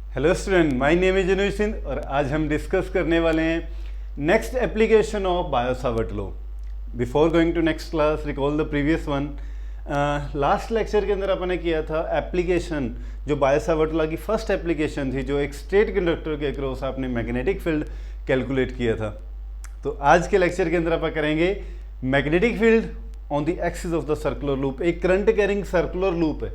Hello student, my name is Janoj Singh और आज हम डिस्कस करने वाले हैं next application of Biot Savart law. Before going to next class, recall the previous one. Last lecture के अंदर अपन ने किया था एप्लीकेशन, जो बायो-सावर्ट लॉ की फर्स्ट एप्लीकेशन थी, जो एक स्ट्रेट कंडक्टर के अक्रॉस आपने मैग्नेटिक फील्ड कैलकुलेट किया था। तो आज के लेक्चर के अंदर अपन करेंगे magnetic field on the axis of the circular loop. एक करंट कैरिंग सर्कुलर लूप है,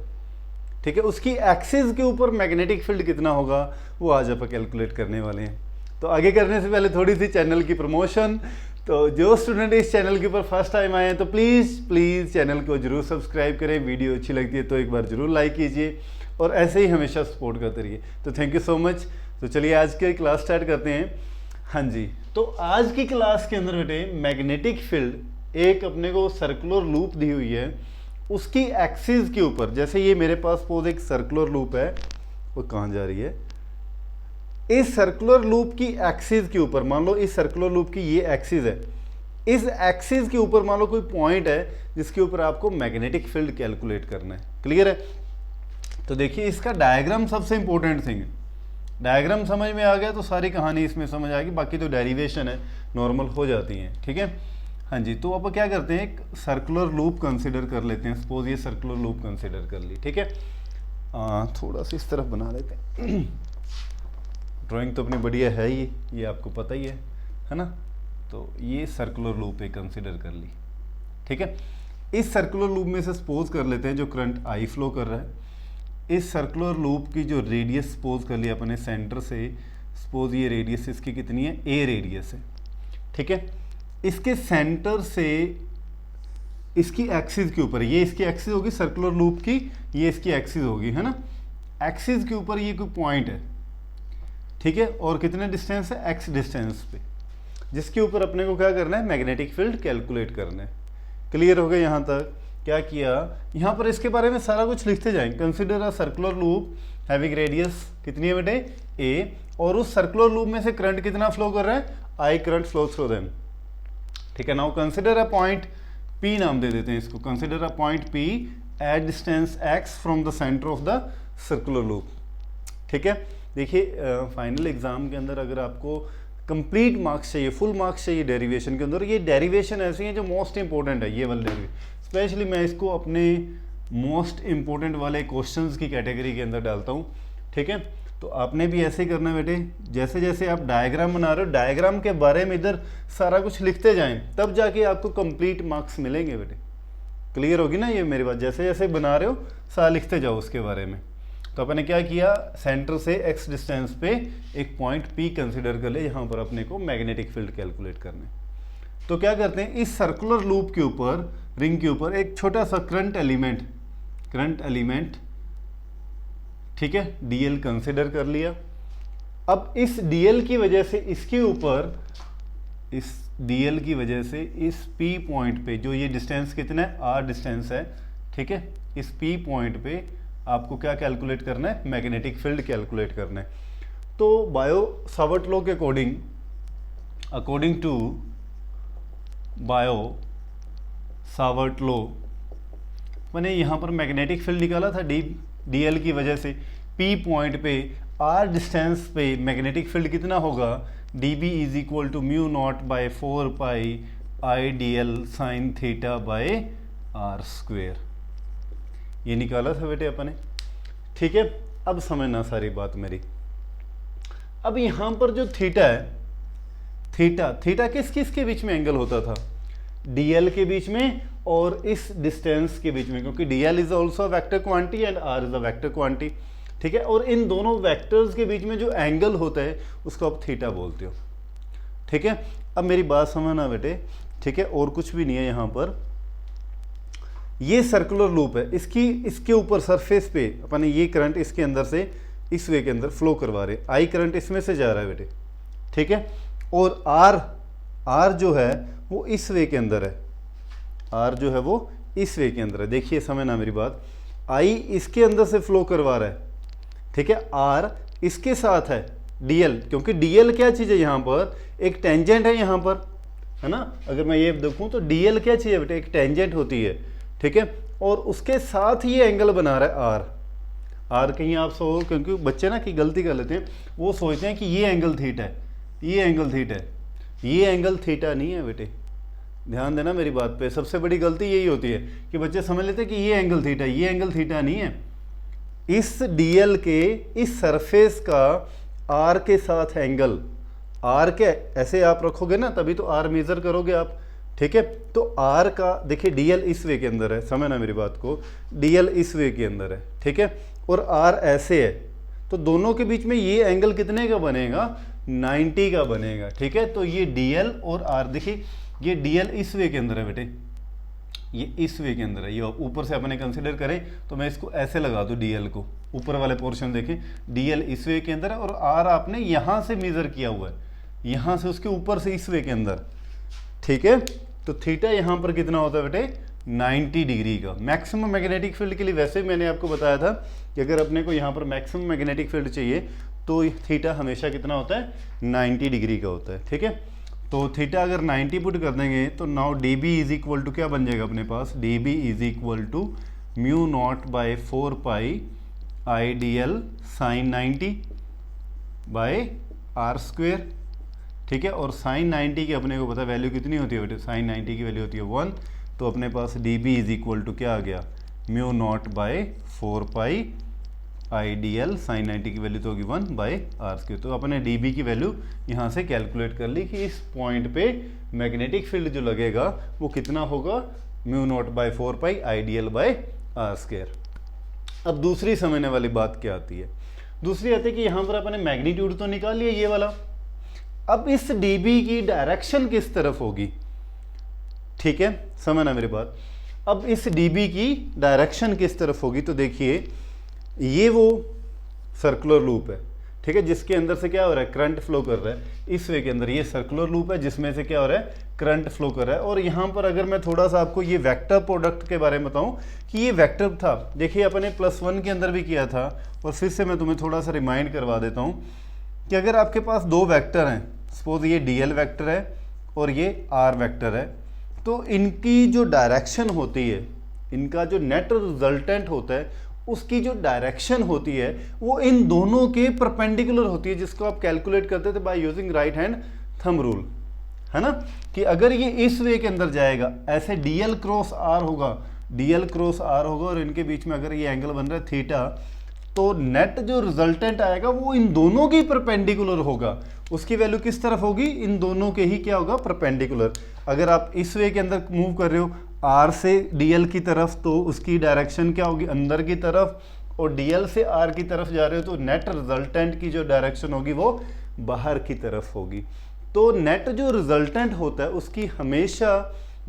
ठीक है, उसकी एक्सिस के ऊपर मैग्नेटिक फील्ड कितना होगा वो आज आप कैलकुलेट करने वाले हैं। तो आगे करने से पहले थोड़ी सी चैनल की प्रमोशन। तो जो स्टूडेंट इस चैनल के ऊपर फर्स्ट टाइम आए हैं तो प्लीज़ चैनल को जरूर सब्सक्राइब करें। वीडियो अच्छी लगती है तो एक बार जरूर लाइक कीजिए और ऐसे ही हमेशा सपोर्ट करते रहिए। तो थैंक यू सो मच। तो चलिए आज की क्लास स्टार्ट करते हैं। हाँ जी, तो आज की क्लास के अंदर बेटे मैग्नेटिक फील्ड एक अपने को सर्कुलर लूप दी हुई है, उसकी एक्सिस के ऊपर, जैसे ये मेरे पास सपोज एक सर्कुलर लूप है, वो कहाँ जा रही है, इस सर्कुलर लूप की एक्सिस के ऊपर, मान लो इस सर्कुलर लूप की ये एक्सिस है, इस एक्सिस के ऊपर मान लो कोई पॉइंट है जिसके ऊपर आपको मैग्नेटिक फील्ड कैलकुलेट करना है। क्लियर है? तो देखिए इसका डायग्राम सबसे इंपॉर्टेंट थिंग है। डायग्राम समझ में आ गया तो सारी कहानी इसमें समझ आएगी, बाकी तो डेरिवेशन है नॉर्मल हो जाती हैं। ठीक है, हाँ जी। तो अब क्या करते हैं, एक सर्कुलर लूप कंसिडर कर लेते हैं। सपोज ये सर्कुलर लूप कंसिडर कर ली, ठीक है। थोड़ा सा इस तरफ बना लेते हैं। ड्राइंग तो अपनी बढ़िया है ही, ये आपको पता ही है ना। तो ये सर्कुलर लूप एक कंसिडर कर ली, ठीक है। इस सर्कुलर लूप में से सपोज कर लेते हैं जो करंट आई फ्लो कर रहा है। इस सर्कुलर लूप की जो रेडियस सपोज कर लिया अपने सेंटर से, सपोज ये रेडियस इसकी कितनी है, ए रेडियस है, ठीक है। इसके सेंटर से इसकी एक्सिस के ऊपर, ये इसकी एक्सिस होगी सर्कुलर लूप की, ये इसकी एक्सिस होगी, है ना। एक्सिस के ऊपर ये कोई पॉइंट है, ठीक है, और कितने डिस्टेंस है, एक्स डिस्टेंस पे, जिसके ऊपर अपने को क्या करना है, मैग्नेटिक फील्ड कैलकुलेट करना है। क्लियर हो गया यहाँ तक? क्या किया, यहाँ पर इसके बारे में सारा कुछ लिखते जाएंगे। Consider a circular loop having radius कितनी है बेटे, ए, और उस सर्कुलर लूप में से करंट कितना फ्लो कर रहा है, I current flow through them, ठीक है। Now consider a point P, नाम दे देते हैं इसको, consider a point P at distance x from the centre of the circular loop, ठीक है। देखिए फाइनल एग्जाम के अंदर अगर आपको कंप्लीट मार्क्स चाहिए, फुल मार्क्स चाहिए डेरिवेशन के अंदर, ये डेरिवेशन ऐसी है जो मोस्ट इंपॉर्टेंट है, ये वाला डेरिवेशन स्पेशली मैं इसको अपने मोस्ट इंपॉर्टेंट वाले क्वेश्चंस की कैटेगरी के अंदर डालता हूँ, ठीक है। तो आपने भी ऐसे ही करना है बेटे, जैसे जैसे आप डायग्राम बना रहे हो, डायग्राम के बारे में इधर सारा कुछ लिखते जाएं, तब जाके आपको कंप्लीट मार्क्स मिलेंगे बेटे। क्लियर होगी ना ये मेरी बात? जैसे जैसे बना रहे हो सारा लिखते जाओ उसके बारे में। तो अपने क्या किया, सेंटर से एक्स डिस्टेंस पे एक पॉइंट P कंसिडर कर ले, यहाँ पर अपने को मैग्नेटिक फील्ड कैलकुलेट करने। तो क्या करते हैं, इस सर्कुलर लूप के ऊपर, रिंग के ऊपर एक छोटा सा करंट एलिमेंट, ठीक है, dl कंसिडर कर लिया। अब इस dl की वजह से इसके ऊपर, इस dl की वजह से इस P पॉइंट पे, जो ये डिस्टेंस कितना है, r डिस्टेंस है, ठीक है, इस P पॉइंट पे आपको क्या कैलकुलेट करना है, मैग्नेटिक फील्ड कैलकुलेट करना है। तो बायो-सावर्ट लॉ के अकॉर्डिंग टू बायो-सावर्ट लॉ मैंने यहाँ पर मैग्नेटिक फील्ड निकाला था dl की वजह से। P पॉइंट पे r डिस्टेंस पे मैग्नेटिक फील्ड कितना होगा, dB is equal to mu naught by 4 pi I dl sine theta by r square, ये निकाला था बेटे अपने, ठीक है। अब समझना सारी बात मेरी। अब यहाँ पर जो थीटा है, थीटा किस किस के बीच में एंगल होता था, dl के बीच में और इस डिस्टेंस के बीच में, क्योंकि dl is also vector quantity and r is a vector quantity, ठीक है। और इन दोनों वेक्टर्स के बीच में जो एंगल होता है उसको आप थीटा बोलते हो, ठीक है। अब मेरी बात समझना बेटे, ठीक है, और कुछ भी नहीं है यहाँ पर। ये सर्कुलर लूप है, इसके ऊपर सरफेस पे अपने ये करंट इसके अंदर से इस वे के अंदर फ्लो करवा रहे, आई करंट इसमें से जा रहा है बेटे, ठीक है। और r जो है वो इस वे के अंदर है, R जो है वो इस वे के अंदर है। देखिए समझना मेरी बात, I इसके अंदर से फ्लो करवा रहा है, ठीक है, R इसके साथ है dl, क्योंकि dl क्या चीज़ है, यहाँ पर एक टेंजेंट है यहाँ पर, है ना। अगर मैं ये देखूँ तो dl क्या चीज़ है बेटे, एक टेंजेंट होती है, ठीक है। और उसके साथ ही एंगल बना रहा है आर कहीं आप सो, क्योंकि बच्चे ना की गलती कर लेते हैं, वो सोचते हैं कि ये एंगल थीटा है, ये एंगल थीटा है, ये एंगल थीटा नहीं है बेटे, ध्यान देना मेरी बात पे। सबसे बड़ी गलती यही होती है कि बच्चे समझ लेते हैं कि ये एंगल थीटा, ये एंगल थीटा नहीं है। इस डीएल के इस सरफेस का आर के साथ एंगल, आर के ऐसे आप रखोगे ना तभी तो आर मेजर करोगे आप, ठीक है। तो आर का देखिए डीएल इस वे के अंदर है, समझना मेरी बात को, डीएल इस वे के अंदर है, ठीक है, और आर ऐसे है, तो दोनों के बीच में ये एंगल कितने का बनेगा, 90 का बनेगा, ठीक है। तो ये डीएल और आर, देखिए ये डीएल इस वे के अंदर है बेटे, ये इस वे के अंदर है, ये ऊपर से अपने कंसिडर करें तो मैं इसको ऐसे लगा दूं, डीएल को ऊपर वाले पोर्शन देखें, डीएल इस वे के अंदर है और आर आपने यहां से मेजर किया हुआ है, यहां से उसके ऊपर से इस वे के अंदर, ठीक है। तो थीटा यहां पर कितना होता है बेटे, 90 डिग्री का। मैक्सिमम मैग्नेटिक फील्ड के लिए वैसे मैंने आपको बताया था कि अगर अपने को यहाँ पर मैक्सिमम मैग्नेटिक फील्ड चाहिए तो थीटा हमेशा कितना होता है, 90 डिग्री का होता है, ठीक है। तो थीटा अगर 90 पुट कर देंगे तो now D B is equal to क्या बन जाएगा अपने पास, D B is equal to mu naught by 4 pi I D L sine 90 by R square, ठीक है। और साइन 90 की अपने को पता वैल्यू कितनी होती है बेटे, साइन 90 की वैल्यू होती है 1, तो अपने पास D B is equal to क्या आ गया, mu naught by 4 pi I D L sine 90 की वैल्यू तो होगी 1 बाई आर स्क्वायर। तो अपने डी बी की वैल्यू यहाँ से कैलकुलेट कर ली कि इस पॉइंट पे मैग्नेटिक फील्ड जो लगेगा वो कितना होगा, mu naught by 4 pi I D L by R square. अब दूसरी समझने वाली बात क्या आती है, दूसरी आती है कि यहाँ पर अपने मैग्नीट्यूड तो निकाल लिया ये वाला, अब इस डी बी की डायरेक्शन किस तरफ होगी, ठीक है, समझना मेरी बात। अब इस डी बी की डायरेक्शन किस तरफ होगी, तो देखिए ये वो सर्कुलर लूप है, ठीक है, जिसके अंदर से क्या हो रहा है, करंट फ्लो कर रहा है इस वे के अंदर, ये सर्कुलर लूप है जिसमें से क्या हो रहा है, करंट फ्लो कर रहा है। और यहाँ पर अगर मैं थोड़ा सा आपको ये वेक्टर प्रोडक्ट के बारे में बताऊं कि ये वेक्टर था, देखिए अपने +1 के अंदर भी किया था, और फिर से मैं तुम्हें थोड़ा सा रिमाइंड करवा देता हूँ कि अगर आपके पास दो वेक्टर हैं, सपोज ये डी एल वैक्टर है और ये आर वैक्टर है, तो इनकी जो डायरेक्शन होती है, इनका जो नेट रिजल्टेंट होता है उसकी जो डायरेक्शन होती है वो इन दोनों के परपेंडिकुलर होती है, जिसको आप कैलकुलेट करते थे by using right hand thumb rule, है ना, कि अगर ये इस वे के अंदर जाएगा ऐसे डीएल क्रॉस आर होगा, डीएल क्रॉस आर होगा और इनके बीच में अगर ये एंगल बन रहा है थीटा, तो नेट जो रिजल्टेंट आएगा वो इन दोनों की परपेंडिकुलर होगा, उसकी वैल्यू किस तरफ होगी, इन दोनों के ही क्या होगा, परपेंडिकुलर। अगर आप इस वे के अंदर मूव कर रहे हो आर से डीएल की तरफ तो उसकी डायरेक्शन क्या होगी, अंदर की तरफ, और डीएल से आर की तरफ जा रहे हो तो नेट रिजल्टेंट की जो डायरेक्शन होगी वो बाहर की तरफ होगी। तो नेट जो रिजल्टेंट होता है उसकी हमेशा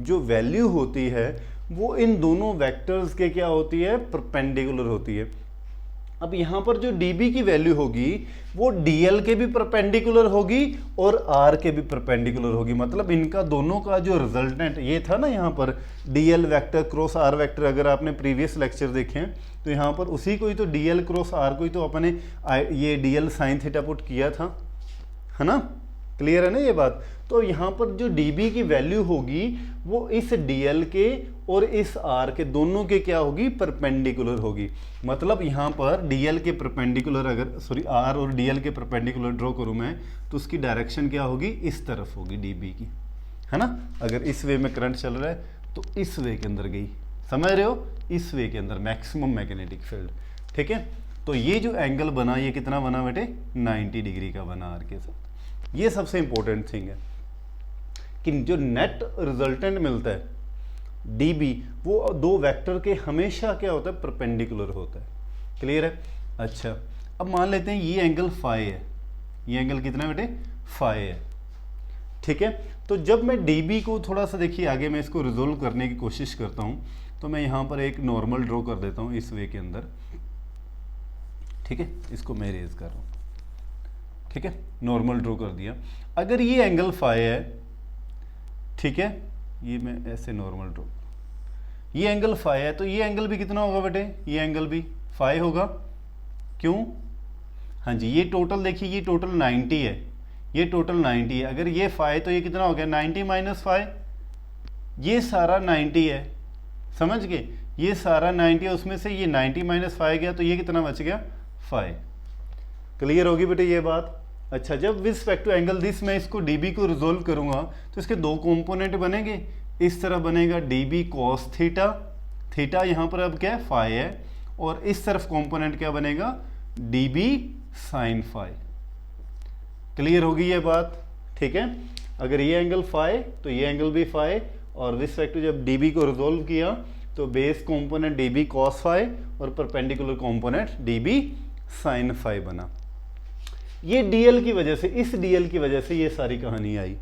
जो वैल्यू होती है वो इन दोनों वेक्टर्स के क्या होती है, परपेंडिकुलर होती है। अब यहाँ पर जो dB की वैल्यू होगी वो DL के भी परपेंडिकुलर होगी और R के भी परपेंडिकुलर होगी, मतलब इनका दोनों का जो रिजल्टेंट ये था ना, यहाँ पर DL vector cross R vector, अगर आपने प्रीवियस लेक्चर देखे हैं तो यहाँ पर उसी को ही तो DL क्रॉस R को ही तो अपने ये DL साइन थीटा पुट किया था, है ना, क्लियर है ना ये बात। तो यहाँ पर जो dB की वैल्यू होगी वो इस DL के और इस R के दोनों के क्या होगी, परपेंडिकुलर होगी। मतलब यहाँ पर DL के परपेंडिकुलर अगर R और DL के परपेंडिकुलर ड्रॉ करूँ मैं तो उसकी डायरेक्शन क्या होगी, इस तरफ होगी dB की, है ना। अगर इस वे में करंट चल रहा है तो इस वे के अंदर गई, समझ रहे हो, इस वे के अंदर मैक्सिमम मैग्नेटिक फील्ड, ठीक है। तो ये जो एंगल बना ये कितना बना बेटे, 90 डिग्री का बना R के साथ। ये सबसे इंपॉर्टेंट थिंग है कि जो नेट रिजल्टेंट मिलता है dB वो दो वेक्टर के हमेशा क्या होता है, परपेंडिकुलर होता है, क्लियर है। अच्छा अब मान लेते हैं ये एंगल फाई है, ये एंगल कितना बेटे, फाई है, ठीक है। तो जब मैं dB को थोड़ा सा देखिए आगे मैं इसको रिजोल्व करने की कोशिश करता हूँ, तो मैं यहाँ पर एक नॉर्मल ड्रॉ कर देता हूँ इस वे के अंदर, ठीक है, इसको मैं रेज कर रहा हूँ, ठीक है, नॉर्मल ड्रॉ कर दिया। अगर ये एंगल फाई है, ठीक है, ये मैं ऐसे नॉर्मल ड्रॉ, ये एंगल फाई है तो ये एंगल भी कितना होगा बेटे, ये एंगल भी फाई होगा, क्यों, हाँ जी, ये टोटल देखिए, ये टोटल 90 है, ये टोटल 90 है। अगर ये फाई तो ये कितना हो गया, 90 माइनस फाई, ये सारा 90 है, समझ गए, ये सारा 90 है, उसमें से ये 90 माइनस 5 गया तो ये कितना बच गया 5। क्लियर होगी बेटे ये बात। अच्छा, जब with respect to angle this मैं इसको dB को रिजोल्व करूंगा तो इसके दो कंपोनेंट बनेंगे। इस तरफ बनेगा dB cos थीटा, थीटा यहाँ पर अब क्या है फाई है, और इस तरफ कंपोनेंट क्या बनेगा dB sin फाई। क्लियर होगी ये बात, ठीक है। अगर ये एंगल फाई तो ये एंगल भी फाई, और विद रिस्पेक्ट टू जब dB को रिजोल्व किया तो base component dB cos phi और perpendicular component dB sin phi बना। ये dl की वजह से, इस dl की वजह से ये सारी कहानी आई।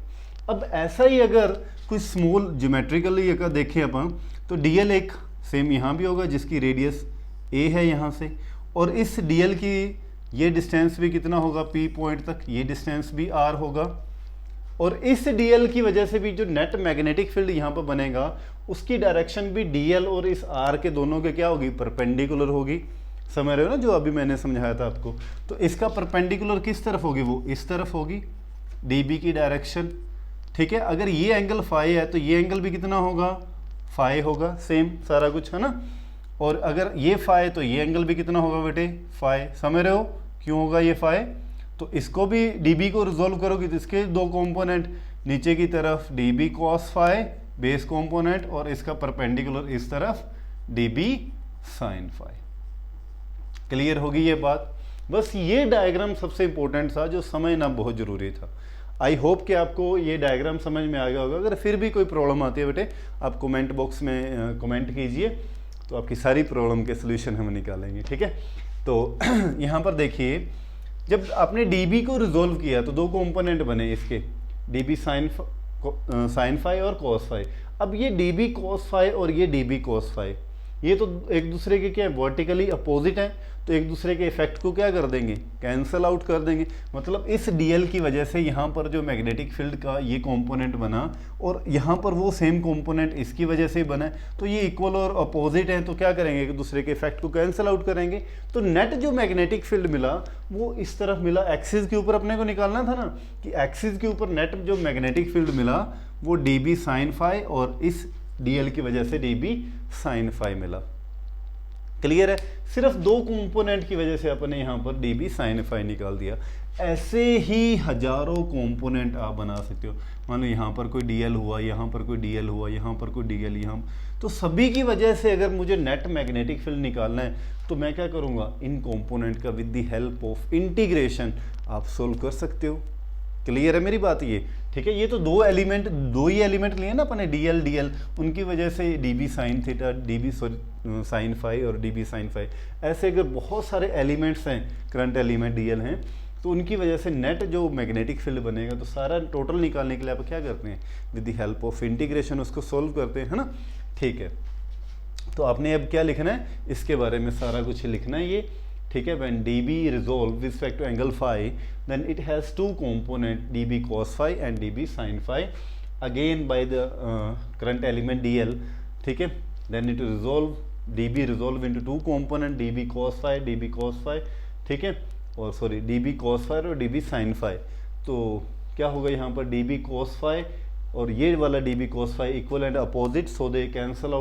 अब ऐसा ही अगर कोई स्मॉल ज्योमेट्रिकली अगर देखें अपन तो dl एक सेम यहाँ भी होगा जिसकी रेडियस a है यहाँ से, और इस dl की ये डिस्टेंस भी कितना होगा p पॉइंट तक, ये डिस्टेंस भी r होगा, और इस dl की वजह से भी जो नेट मैग्नेटिक फील्ड यहाँ पर बनेगा उसकी डायरेक्शन भी dl और इस r के दोनों के क्या होगी परपेंडिकुलर होगी। समझ रहे हो ना जो अभी मैंने समझाया था आपको। तो इसका परपेंडिकुलर किस तरफ होगी, वो इस तरफ होगी dB की डायरेक्शन, ठीक है। अगर ये एंगल फाई है तो ये एंगल भी कितना होगा फाई होगा, सेम सारा कुछ है ना। और अगर ये फाई तो ये एंगल भी कितना होगा बेटे फाई। समझ रहे हो क्यों होगा ये फाई। तो इसको भी dB को रिजोल्व करोगे तो इसके दो कंपोनेंट नीचे की तरफ dB cos phi base component, और इसका परपेंडिकुलर इस तरफ dB sin फाई। क्लियर होगी ये बात। बस ये डायग्राम सबसे इंपॉर्टेंट था जो समझना बहुत ज़रूरी था। आई होप कि आपको ये डायग्राम समझ में आ गया होगा। अगर फिर भी कोई प्रॉब्लम आती है बेटे आप कमेंट बॉक्स में कमेंट कीजिए, तो आपकी सारी प्रॉब्लम के सोल्यूशन हम निकालेंगे, ठीक है। तो यहाँ पर देखिए, जब आपने dB को रिजोल्व किया तो दो कंपोनेंट बने इसके, dB sin फाई और cos फाई। अब ये dB cos फाई और ये dB cos फाई, ये तो एक दूसरे के क्या है वर्टिकली अपोजिट हैं, तो एक दूसरे के इफेक्ट को क्या कर देंगे कैंसल आउट कर देंगे। मतलब इस dl की वजह से यहाँ पर जो मैग्नेटिक फील्ड का ये कंपोनेंट बना और यहाँ पर वो सेम कंपोनेंट इसकी वजह से बना है, तो ये इक्वल और अपोजिट हैं, तो क्या करेंगे एक दूसरे के इफेक्ट को कैंसल आउट करेंगे। तो नेट जो मैग्नेटिक फील्ड मिला वो इस तरफ मिला, एक्सिस के ऊपर अपने को निकालना था ना कि एक्सिस के ऊपर नेट जो मैग्नेटिक फील्ड मिला वो dB sin फाई और इस dl की वजह से dB sin फाई मिला। क्लियर है। सिर्फ दो कंपोनेंट की वजह से अपने यहाँ पर dB sin फाई निकाल दिया। ऐसे ही हजारों कंपोनेंट आप बना सकते हो। मान लो यहाँ पर कोई dl हुआ, यहाँ पर कोई dl हुआ, यहाँ पर कोई dl, यहाँ तो सभी की वजह से अगर मुझे नेट मैग्नेटिक फील्ड निकालना है तो मैं क्या करूँगा इन कंपोनेंट का with the help of integration आप सोल्व कर सकते हो। क्लियर है मेरी बात ये, ठीक है। ये तो दो ही एलिमेंट लिए ना अपने dl, उनकी वजह से dB sin theta, dB sin phi और dB sin फाई। ऐसे अगर बहुत सारे एलिमेंट्स हैं, करंट एलिमेंट dl हैं, तो उनकी वजह से नेट जो मैग्नेटिक फील्ड बनेगा तो सारा टोटल निकालने के लिए आप क्या करते हैं with the help of integration उसको सोल्व करते हैं, है ना। ठीक है, तो आपने अब क्या लिखना है इसके बारे में सारा कुछ लिखना है ये, ठीक है। when dB resolve with respect to angle phi then it has two component dB cos phi and dB sin phi again by the current element dl, ठीक है। then it resolve dB resolve into two component dB cos phi, ठीक है, और sorry dB cos phi और dB sin phi। तो क्या होगा यहाँ पर dB cos phi और ये वाला dB cos phi equal and opposite, so they cancel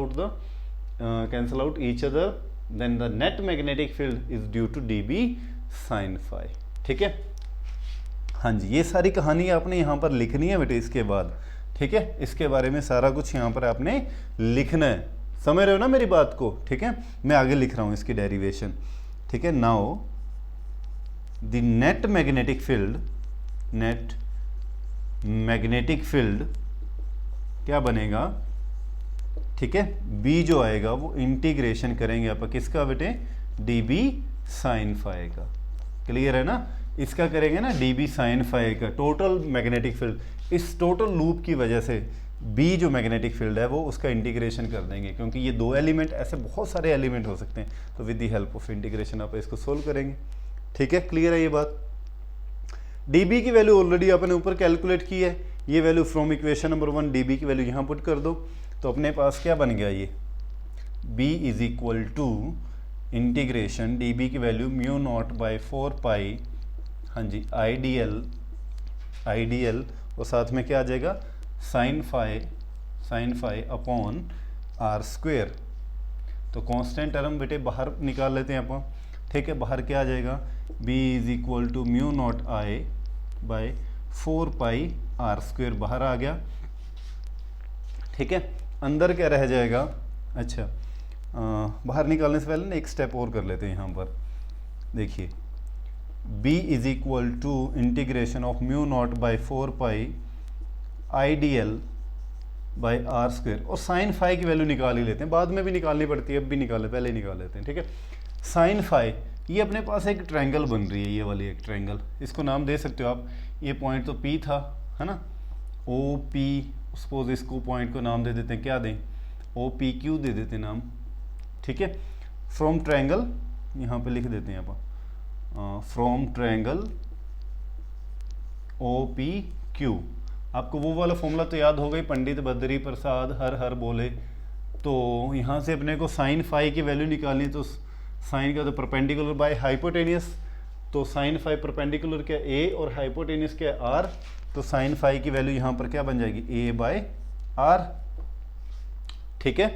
out each other, then the net magnetic field is due to dB sin phi, ठीक है। हाँ जी, ये सारी कहानी आपने यहाँ पर लिखनी है बेटे इसके बाद, ठीक है। इसके बारे में सारा कुछ यहाँ पर आपने लिखना है, समझ रहे हो ना मेरी बात को, ठीक है। मैं आगे लिख रहा हूँ इसकी डेरिवेशन, ठीक है। Now the net magnetic field क्या बनेगा, ठीक है। B जो आएगा वो इंटीग्रेशन करेंगे आप किसका बेटे dB sin फाई का। क्लियर है ना, इसका करेंगे ना dB sin फाई का टोटल मैग्नेटिक फील्ड। इस टोटल लूप की वजह से B जो मैग्नेटिक फील्ड है वो उसका इंटीग्रेशन कर देंगे, क्योंकि ये दो एलिमेंट ऐसे बहुत सारे एलिमेंट हो सकते हैं, तो with the help of integration आप इसको सोल्व करेंगे, ठीक है। क्लियर है ये बात। dB की वैल्यू ऑलरेडी आपने ऊपर कैलकुलेट की है, ये value from equation number 1 dB की वैल्यू यहाँ पुट कर दो, तो अपने पास क्या बन गया ये B is equal to integration dB की value mu naught by 4 pi, हाँ जी, आइडियल और साथ में क्या आ जाएगा sine phi upon r square. तो कांस्टेंट टर्म बेटे बाहर निकाल लेते हैं अपन, ठीक है। बाहर क्या आ जाएगा, b is equal to mu naught I by 4 pi R square बाहर आ गया, ठीक है। अंदर क्या रह जाएगा, अच्छा बाहर निकालने से पहले ना एक स्टेप और कर लेते हैं यहाँ पर। देखिए b is equal to integration of mu naught by 4 pi I D L by R square, और साइन फाई की वैल्यू निकाल ही लेते हैं, बाद में भी निकालनी पड़ती है, अब भी निकाले, पहले ही निकाल लेते हैं, ठीक है। साइन फाई, ये अपने पास एक ट्रायंगल बन रही है, ये वाली एक ट्रायंगल, इसको नाम दे सकते हो आप। ये पॉइंट तो P था, है ना, ओ पी, सपोज इसको पॉइंट को नाम दे देते हैं, क्या दें, ओ पी क्यू दे देते हैं नाम, ठीक है। फ्रॉम ट्रायंगल, यहाँ पे लिख देते हैं आप, from triangle O P Q. आपको वो वाला फॉर्मूला तो याद हो गई, पंडित बद्री प्रसाद हर हर बोले। तो यहाँ से अपने को साइन फाई की वैल्यू निकालनी, तो साइन का तो परपेंडिकुलर बाय हाइपोटेनियस, तो साइन फाई परपेंडिकुलर क्या ए और हाइपोटेनियस क्या आर, तो साइन फाई की वैल्यू यहाँ पर क्या बन जाएगी, ए बाय आर, ठीक है।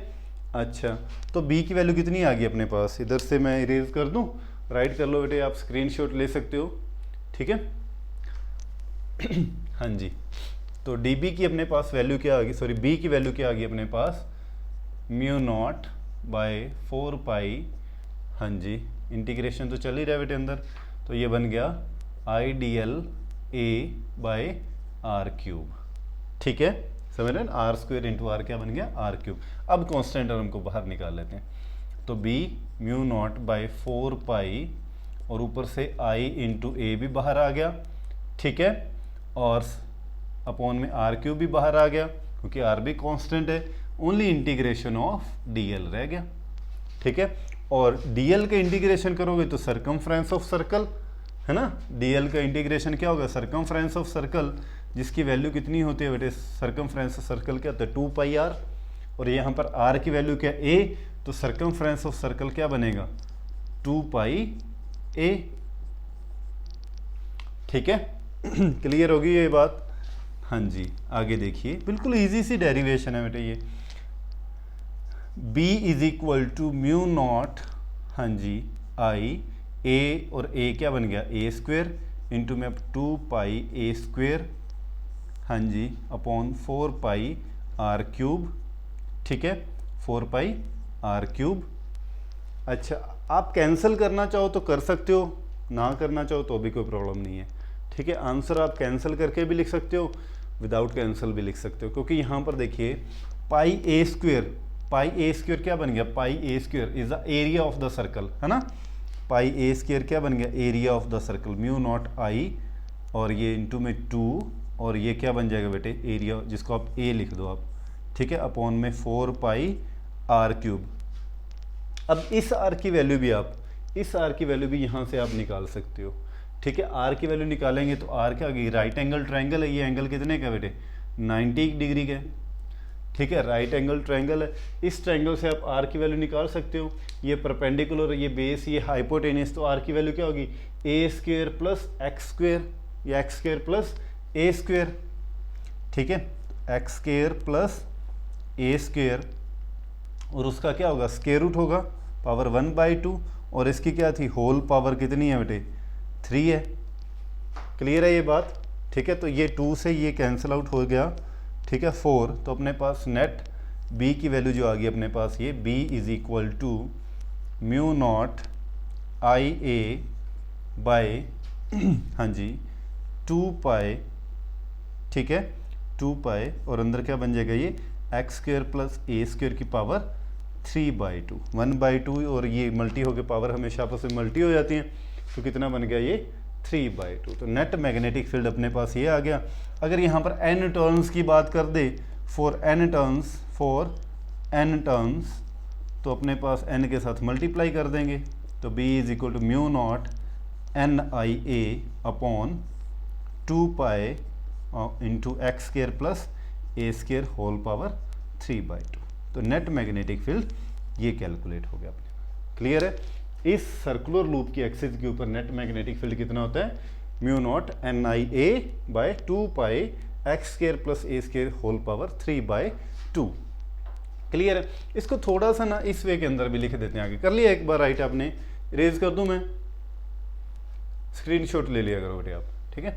अच्छा तो बी की वैल्यू कितनी आ गई अपने पास, इधर से मैं इरेज कर दूँ, राइट कर लो बेटे, आप स्क्रीनशॉट ले सकते हो, ठीक है। हाँ जी, तो डी बी की अपने पास वैल्यू क्या आ गई, सॉरी बी की वैल्यू क्या आ गई अपने पास, म्यू नॉट बाय 4 पाई, हाँ जी इंटीग्रेशन तो चल ही रहा है बेटे अंदर, तो ये बन गया I D L A by R cube, ठीक है, समझ रहे हैं, आर स्क्वेयर इंटू आर क्या बन गया, आर क्यूब। अब कांस्टेंट टर्म को बाहर निकाल लेते हैं, तो बी म्यू नॉट बाय 4 पाई और ऊपर से आई इंटू ए भी बाहर आ गया, ठीक है, और अपॉन में आर क्यूब भी बाहर आ गया, क्योंकि आर भी कांस्टेंट है, only integration of D L रह गया, ठीक है। और डी एल का इंटीग्रेशन करोगे तो सरकमफ्रेंस ऑफ सर्कल, है ना, डी एल का इंटीग्रेशन क्या होगा, सरकमफ्रेंस ऑफ सर्कल, जिसकी वैल्यू कितनी होती है बेटे, सरकमफ्रेंस ऑफ सर्कल क्या होता है 2 पाई आर, और यहाँ पर आर की वैल्यू क्या ए, तो सरकमफ्रेंस ऑफ सर्कल क्या बनेगा 2 पाई ए, ठीक है। क्लियर होगी ये बात, हाँ जी। आगे देखिए, बिल्कुल इजी सी डेरिवेशन है बेटे ये, b is equal to mu naught, हाँ जी, आई a और a क्या बन गया a स्क्वेयर इंटू में 2 पाई a स्क्वेयर, हाँ जी, अपॉन 4 पाई आर क्यूब, ठीक है, 4 पाई आर क्यूब। अच्छा आप कैंसिल करना चाहो तो कर सकते हो, ना करना चाहो तो भी कोई प्रॉब्लम नहीं है, ठीक है। आंसर आप कैंसिल करके भी लिख सकते हो, विदाउट कैंसिल भी लिख सकते हो, क्योंकि यहाँ पर देखिए पाई ए स्क्वेयर क्या बन गया, pi A square is the area of the circle, है ना, पाई ए स्क्वेयर क्या बन गया, area of the circle, mu naught I और ये इंटू में 2, और ये क्या बन जाएगा बेटे एरिया, जिसको आप ए लिख दो आप, ठीक है, अपॉन में 4 पाई आर क्यूब। अब इस आर की वैल्यू भी आप, इस आर की वैल्यू भी यहाँ से आप निकाल सकते हो, ठीक है। आर की वैल्यू निकालेंगे तो आर क्या होगी, राइट एंगल ट्रायंगल है, ये एंगल कितने का बेटे 90 डिग्री का, ठीक है, राइट एंगल ट्रायंगल है, इस ट्रायंगल से आप आर की वैल्यू निकाल सकते हो, ये परपेंडिकुलर, ये बेस, ये हाइपोटेनियस, तो आर की वैल्यू क्या होगी ए स्क्वेयर प्लस एक्स स्क्वेयर, या x square plus A square, ठीक है, x square plus A square, और उसका क्या होगा स्क्वायर रूट होगा, पावर 1/2, और इसकी क्या थी होल पावर कितनी है बेटे 3 है। क्लियर है ये बात, ठीक है। तो ये 2 से ये कैंसिल आउट हो गया, ठीक है, 4, तो अपने पास नेट b की वैल्यू जो आ गई अपने पास, ये b is equal to mu naught I A by, हाँ जी, 2 पाई, ठीक है, 2 पाई, और अंदर क्या बन जाएगा ये X square plus A square की पावर 3/2, 1/2, और ये मल्टी होकर पावर हमेशा आपस में मल्टी हो जाती हैं, तो कितना बन गया ये 3/2। तो नेट मैग्नेटिक फील्ड अपने पास ये आ गया। अगर यहाँ पर n टर्न्स की बात कर दे, फॉर n टर्न्स, तो अपने पास n के साथ मल्टीप्लाई कर देंगे, तो b is equal to mu naught n I A upon 2 pi into X square plus A square whole power 3/2। तो नेट मैग्नेटिक फील्ड ये कैलकुलेट हो गया अपने। क्लियर है, इस सर्कुलर लूप की एक्सिस के ऊपर नेट मैग्नेटिक फील्ड कितना होता है mu naught N I A by 2 pi X square plus A square whole power 3/2। Clear है? इसको थोड़ा सा ना इस वे के अंदर भी लिख देते हैं आगे। कर लिया एक बार राइट आपने? इरेज कर दूं मैं? स्क्रीनशॉट ले लिया करो बेटे आप, ठीक है?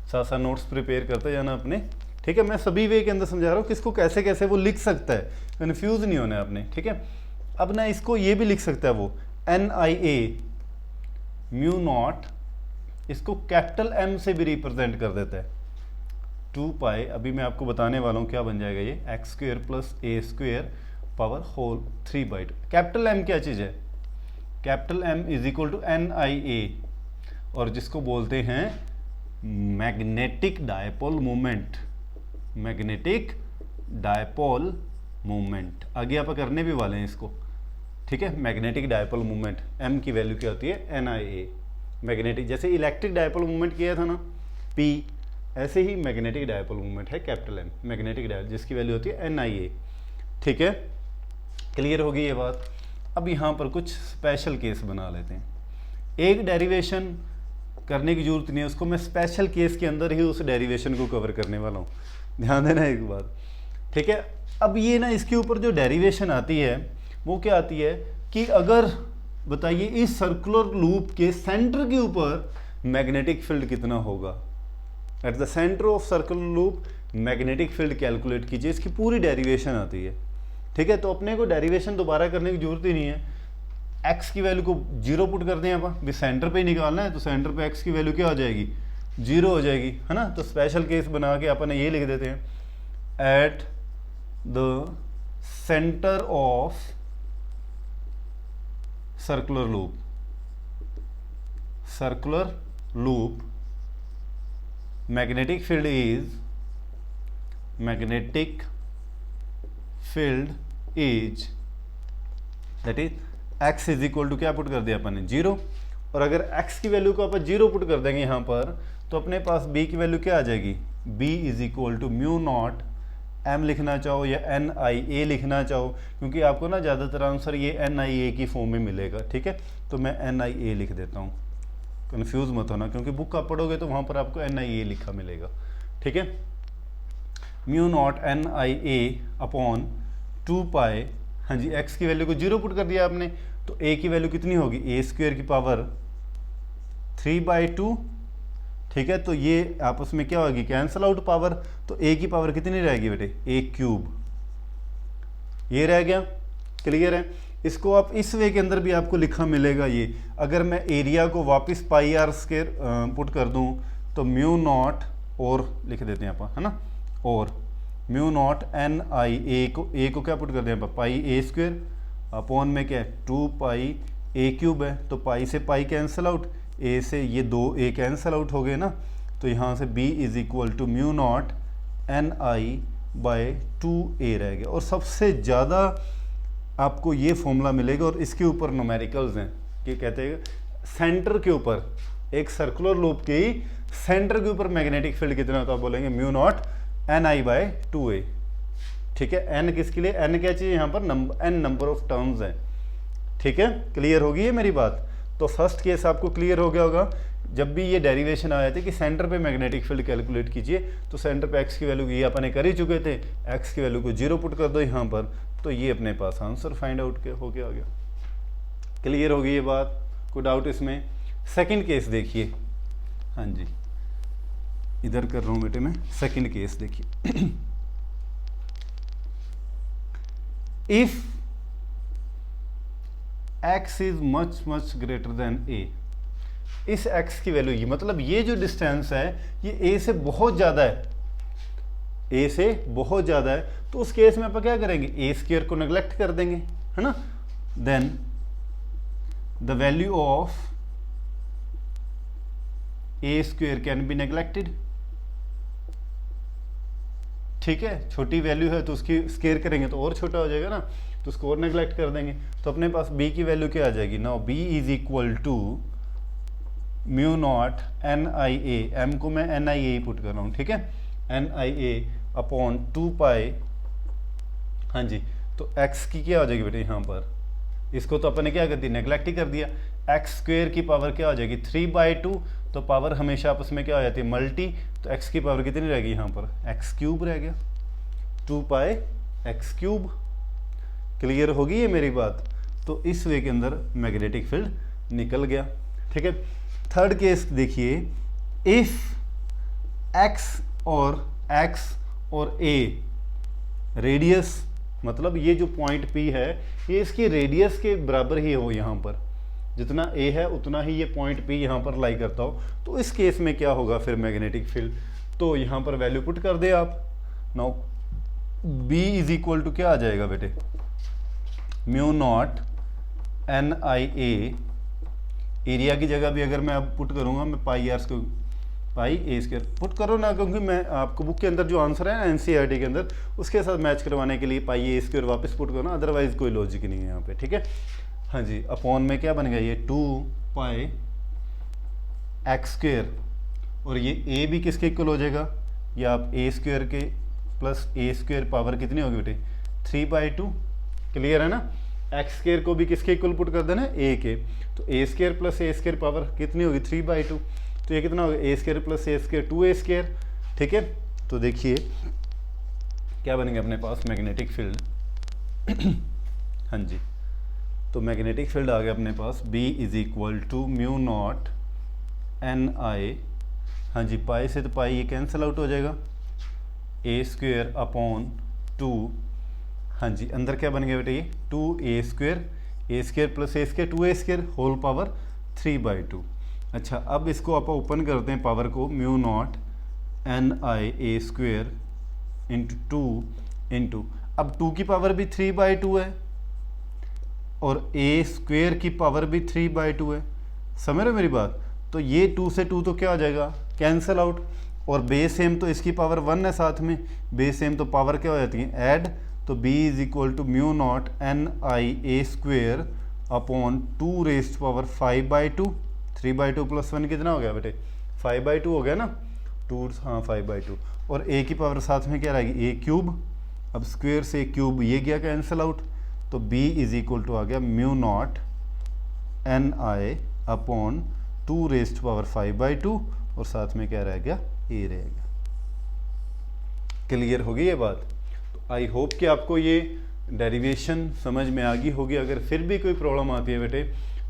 साथ साथ नोट्स प्रिपेयर करते जाना अपने, ठीक है? मैं सभी वे के अंदर समझा रहा हूँ किसको कैसे कैसे वो लिख सकता है, कन्फ्यूज नहीं होना है आपने, ठीक है? अब ना इसको ये भी लिख सकता है वो NIA म्यू नॉट, इसको कैपिटल M से भी रिप्रेजेंट कर देता है 2 पाई। अभी मैं आपको बताने वाला हूँ क्या बन जाएगा ये, X square plus A square power whole 3/2। Capital M क्या चीज़ है? Capital M is equal to NIA, और जिसको बोलते हैं magnetic dipole moment, magnetic dipole moment. आगे आप करने भी वाले हैं इसको, ठीक है? मैग्नेटिक डायपोल मोमेंट, M की वैल्यू क्या होती है? NIA। मैग्नेटिक, जैसे इलेक्ट्रिक डायपोल मोमेंट किया था ना P, ऐसे ही मैग्नेटिक डायपोल मोमेंट है कैपिटल M, मैग्नेटिक डायपोल, जिसकी वैल्यू होती है NIA, ठीक है? क्लियर होगी ये बात? अब यहाँ पर कुछ स्पेशल केस बना लेते हैं। एक डेरिवेशन करने की जरूरत नहीं है, उसको मैं स्पेशल केस के अंदर ही उस डेरिवेशन को कवर करने वाला हूँ, ध्यान देना एक बात, ठीक है? अब ये ना इसके ऊपर जो डेरिवेशन आती है वो क्या आती है कि अगर बताइए इस सर्कुलर लूप के सेंटर के ऊपर मैग्नेटिक फील्ड कितना होगा, eight the centre of circular loop magnetic field calculate कीजिए, इसकी पूरी डेरिवेशन आती है, ठीक है? तो अपने को डेरिवेशन दोबारा करने की जरूरत ही नहीं है। एक्स की वैल्यू को 0 पुट कर दें आप, भी सेंटर पे ही निकालना है, तो सेंटर पे एक्स की वैल्यू क्या हो जाएगी? 0 हो जाएगी, है ना? तो स्पेशल केस बना के अपन ये लिख देते हैं, at the centre of circular loop, circular loop magnetic field is, magnetic field is, that is x is equal to क्या पुट कर दिया अपन ने? 0। और अगर x की वैल्यू को अपन 0 पुट कर देंगे यहाँ पर, तो अपने पास b की वैल्यू क्या आ जाएगी? b is equal to mu naught m लिखना चाहो या NIA लिखना चाहो, क्योंकि आपको ना ज़्यादातर आंसर ये NIA की फॉर्म में मिलेगा, ठीक है? तो मैं NIA लिख देता हूँ, कन्फ्यूज़ मत होना, क्योंकि बुक आप पढ़ोगे तो वहाँ पर आपको NIA लिखा मिलेगा, ठीक है? म्यू नॉट NIA अपॉन 2 पाई, हाँ जी, x की वैल्यू को 0 पुट कर दिया आपने, तो a की वैल्यू कितनी होगी? a स्क्वेयर की पावर 3/2, ठीक है? तो ये आपस में क्या होगी? कैंसल आउट पावर, तो a की पावर कितनी रहेगी बेटे? a क्यूब, ये रह गया, क्लियर है? इसको आप इस वे के अंदर भी आपको लिखा मिलेगा ये। अगर मैं एरिया को वापस पाई आर स्क्वेयर पुट कर दूं, तो म्यू नॉट, और लिख देते हैं आप, है ना? और म्यू नॉट NIA को, a को क्या पुट कर दें आप? पाई a स्क्वेयर अपॉन में क्या है? 2 पाई a क्यूब है, तो पाई से पाई कैंसिल आउट, a से ये 2a कैंसिल आउट हो गए ना, तो यहाँ से b is equal to mu naught NI/2a रह गया। और सबसे ज़्यादा आपको ये फॉर्मूला मिलेगा, और इसके ऊपर न्यूमेरिकल्स हैं कि कहते हैं सेंटर के ऊपर, एक सर्कुलर लूप के ही सेंटर के ऊपर मैग्नेटिक फील्ड कितना होता है? बोलेंगे म्यू नॉट NI/2a, ठीक है? n किसके लिए? n क्या चाहिए यहाँ पर? n नंबर ऑफ टर्म्स हैं, ठीक है? क्लियर होगी ये मेरी बात? तो फर्स्ट केस आपको क्लियर हो गया होगा, जब भी ये डेरिवेशन आया था कि सेंटर पे मैग्नेटिक फील्ड कैलकुलेट कीजिए, तो सेंटर पे x की वैल्यू, ये अपने कर ही चुके थे, x की वैल्यू को 0 पुट कर दो यहाँ पर, तो ये अपने पास आंसर फाइंड आउट हो गया क्लियर होगी ये बात? कोई डाउट इसमें? सेकंड केस देखिए, हाँ जी, इधर कर रहा हूँ बेटे मैं, सेकंड केस देखिए। If x is much much greater than a, इस x की वैल्यू, ये मतलब ये जो डिस्टेंस है ये a से बहुत ज़्यादा है, a से बहुत ज़्यादा है, तो उस केस में आप क्या करेंगे? a स्क्वायर को नेग्लेक्ट कर देंगे, है ना? Then the value of a square can be neglected, ठीक है? छोटी वैल्यू है तो उसकी स्क्वायर करेंगे तो और छोटा हो जाएगा ना, तो उसको और नेग्लेक्ट कर देंगे, तो अपने पास b की वैल्यू क्या आ जाएगी? Now b is equal to mu naught NIA, m को मैं NIA पुट कर रहा हूँ, ठीक है? NIA अपॉन 2 पाई, हाँ जी, तो x की क्या हो जाएगी बेटे यहाँ पर? इसको तो अपन ने क्या कर दिया? नेग्लेक्ट ही कर दिया। x स्क्वेयर की पावर क्या हो जाएगी? 3/2, तो पावर हमेशा आपस में क्या हो जाती है? मल्टी, तो x की पावर कितनी रहेगी यहाँ पर? x क्यूब रह गया, 2 पाई x क्यूब, क्लियर होगी ये मेरी बात। तो इस वे के अंदर मैग्नेटिक फील्ड निकल गया। ठीक है, थर्ड केस देखिए, इफ एक्स और ए रेडियस, मतलब ये जो पॉइंट P है ये इसकी रेडियस के बराबर ही हो, यहाँ पर जितना A है उतना ही ये पॉइंट P यहाँ पर लाई करता हो, तो इस केस में क्या होगा फिर मैग्नेटिक फील्ड। तो यहाँ पर वैल्यू पुट कर दे आप। Now B is equal to क्या आ जाएगा बेटे, म्यू नॉट NIA, एरिया की जगह भी अगर मैं अब पुट करूँगा मैं पाई ए स्क्वायर पुट करो ना, क्योंकि मैं आपको बुक के अंदर जो आंसर है ना NCERT के अंदर उसके साथ मैच करवाने के लिए पाई ए स्क्वायर वापस पुट करो ना, अदरवाइज कोई लॉजिक नहीं है यहाँ पे। ठीक है, हाँ जी, अपॉन में क्या बन गया ये 2 पाई एक्स स्क्वायर, और ये ए भी किसके इक्वल हो जाएगा, ये आप ए स्क्वायर के प्लस ए स्क्वायर पावर कितनी होगी बेटे 3/2। क्लियर है ना, एक्स स्क्वायर को भी किसके इक्वल पुट कर देना ए के, तो ए square plus a square power कितनी होगी 3/2, तो ये कितना होगा ए square plus a square 2a square. ठीक है, तो देखिए क्या बनेंगे अपने पास मैग्नेटिक फील्ड हाँ जी, तो मैग्नेटिक फील्ड आ गया अपने पास B is equal to mu naught NI, हाँ जी, पाई से तो पाई ये कैंसिल आउट हो जाएगा, ए स्क्वायर अपॉन 2, हाँ जी, अंदर क्या बन गया बेटा ये 2a square plus a square 2a square whole power 3/2। अच्छा, अब इसको आप ओपन करते हैं पावर को, mu naught NI a square into अब 2 की पावर भी 3/2 है और a स्क्वायर की पावर भी 3/2 है, समझ रहे हो मेरी बात। तो ये 2 से 2 तो क्या हो जाएगा कैंसल आउट, और बेस सेम तो इसकी पावर 1 है साथ में, बेस सेम तो पावर क्या हो जाती है ऐड, तो B is equal to mu naught NI a square upon 2 raised power 5/2, 3/2 plus 1 कितना हो गया बेटे 5/2 हो गया ना, 2 हाँ 5/2, और a की पावर साथ में क्या रहेगी a क्यूब, अब स्क्वायर से क्यूब ये गया कैंसिल आउट, तो B इज इक्वल टू आ गया mu naught NI upon 2 raised power 5/2, और साथ में क्या रह गया a रहेगा। क्लियर होगी ये बात। तो आई होप कि आपको ये डेरिवेशन समझ में आ गई होगी। अगर फिर भी कोई प्रॉब्लम आती है बेटे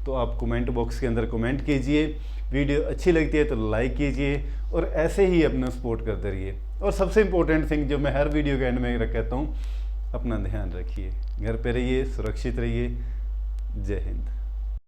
तो आप कमेंट बॉक्स के अंदर कमेंट कीजिए, वीडियो अच्छी लगती है तो लाइक कीजिए, और ऐसे ही अपना सपोर्ट करते रहिए। और सबसे इम्पोर्टेंट थिंग जो मैं हर वीडियो के एंड में कहता हूँ, अपना ध्यान रखिए, घर पे रहिए, सुरक्षित रहिए। जय हिंद।